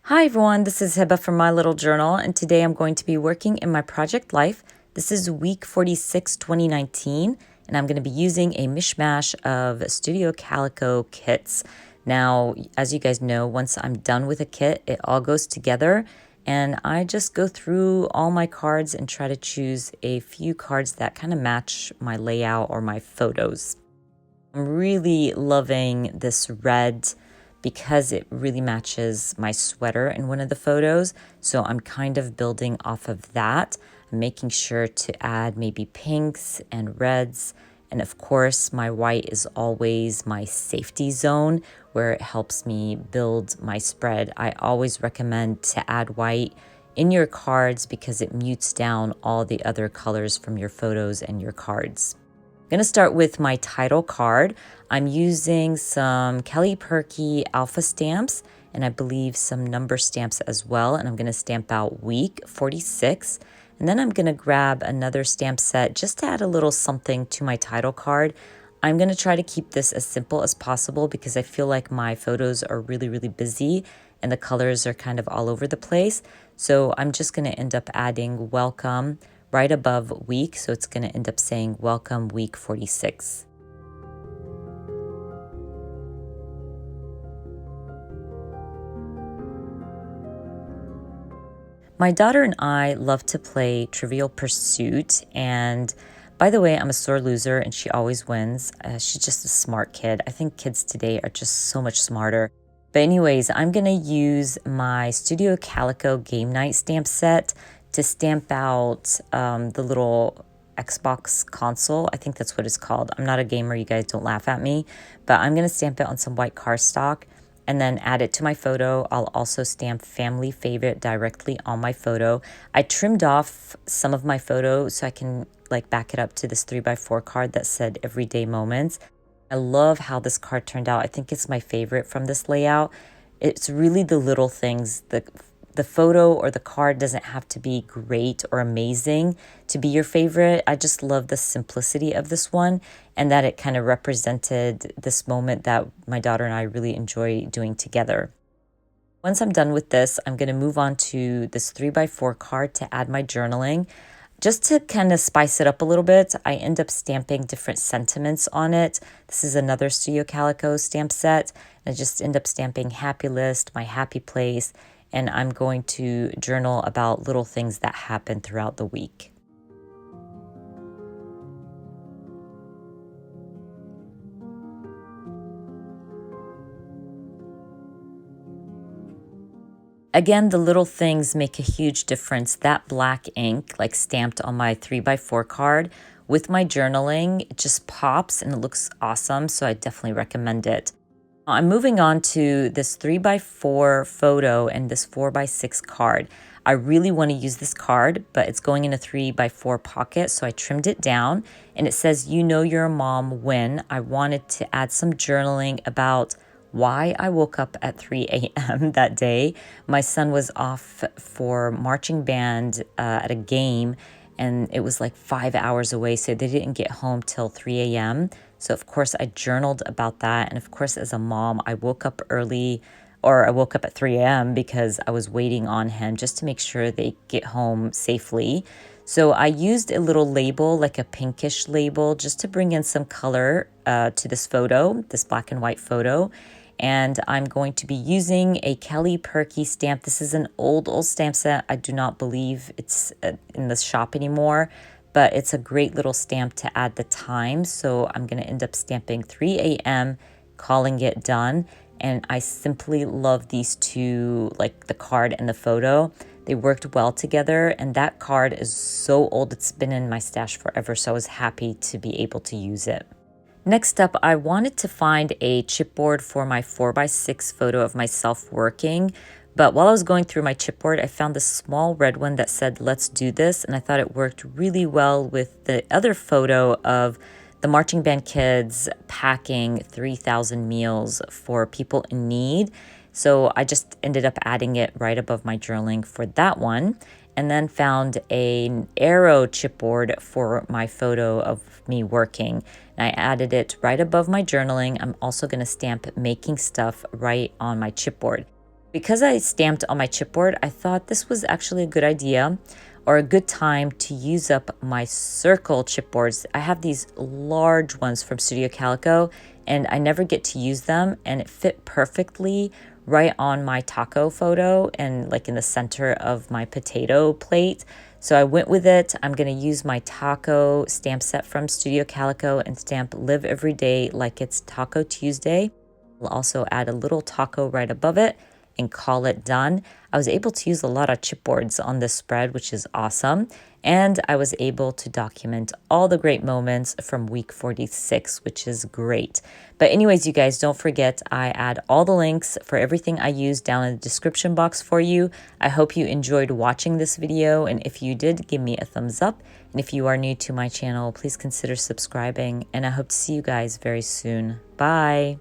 Hi everyone, this is Hiba from My Little Journal, and today I'm going to be working in my project life. This is week 46, 2019, and I'm going to be using a mishmash of Studio Calico kits. Now, as you guys know, once I'm done with a kit, it all goes together, and I just go through all my cards and try to choose a few cards that kind of match my layout or my photos. I'm really loving this red because it really matches my sweater in one of the photos. So I'm kind of building off of that. I'm making sure to add maybe pinks and reds. And of course, my white is always my safety zone where it helps me build my spread. I always recommend to add white in your cards because it mutes down all the other colors from your photos and your cards. I'm going to start with my title card. I'm using some Kelly Perky alpha stamps and I believe some number stamps as well. And I'm going to stamp out week 46. And then I'm going to grab another stamp set just to add a little something to my title card. I'm going to try to keep this as simple as possible because I feel like my photos are really busy and the colors are kind of all over the place. So I'm just going to end up adding welcome right above week, so it's going to end up saying welcome week 46. My daughter and I love to play Trivial Pursuit, and by the way, I'm a sore loser and she always wins. She's just a smart kid. I think kids today are just so much smarter. But anyways, I'm going to use my Studio Calico Game Night stamp set to stamp out the little Xbox console. I think that's what it's called. I'm not a gamer, you guys don't laugh at me, but I'm going to stamp it on some white cardstock and then add it to my photo. I'll also stamp family favorite directly on my photo. I trimmed off some of my photo so I can like back it up to this 3x4 card that said everyday moments. I love how this card turned out. I think it's my favorite from this layout. It's really the little things. The photo or the card doesn't have to be great or amazing to be your favorite. I just love the simplicity of this one and that it kind of represented this moment that my daughter and I really enjoy doing together. Once I'm done with this, I'm going to move on to this 3x4 card to add my journaling. Just to kind of spice it up a little bit, I end up stamping different sentiments on it. This is another Studio Calico stamp set. I just end up stamping happy list, my happy place, and I'm going to journal about little things that happen throughout the week. Again, the little things make a huge difference. That black ink, like stamped on my 3x4 card, with my journaling, it just pops and it looks awesome, so I definitely recommend it. I'm moving on to this 3x4 photo and this 4x6 card. I really want to use this card, but it's going in a 3x4 pocket, so I trimmed it down. And it says, you know you're a mom when. I wanted to add some journaling about why I woke up at 3 a.m. that day. My son was off for marching band at a game, and it was like 5 hours away, so they didn't get home till 3 a.m. So of course I journaled about that. And of course, as a mom, I woke up early, or I woke up at 3 a.m. because I was waiting on him just to make sure they get home safely. So I used a little label, like a pinkish label, just to bring in some color to this photo, this black and white photo. And I'm going to be using a Kelly Perky stamp. This is an old stamp set. I do not believe it's in the shop anymore, but it's a great little stamp to add the time. So I'm going to end up stamping 3 a.m., calling it done. And I simply love these two, like the card and the photo. They worked well together, and that card is so old. It's been in my stash forever, so I was happy to be able to use it. Next up, I wanted to find a chipboard for my 4x6 photo of myself working. But while I was going through my chipboard, I found this small red one that said, let's do this. And I thought it worked really well with the other photo of the marching band kids packing 3,000 meals for people in need. So I just ended up adding it right above my journaling for that one. And then found an arrow chipboard for my photo of me working. And I added it right above my journaling. I'm also going to stamp making stuff right on my chipboard. Because I stamped on my chipboard, I thought this was actually a good idea or a good time to use up my circle chipboards. I have these large ones from Studio Calico and I never get to use them, and it fit perfectly right on my taco photo and like in the center of my potato plate. So I went with it. I'm going to use my taco stamp set from Studio Calico and stamp Live Every Day like it's Taco Tuesday. I'll also add a little taco right above it and call it done. I was able to use a lot of chipboards on this spread, which is awesome. And I was able to document all the great moments from week 46, which is great. But anyways, you guys, don't forget, I add all the links for everything I use down in the description box for you. I hope you enjoyed watching this video. And if you did, give me a thumbs up. And if you are new to my channel, please consider subscribing. And I hope to see you guys very soon. Bye.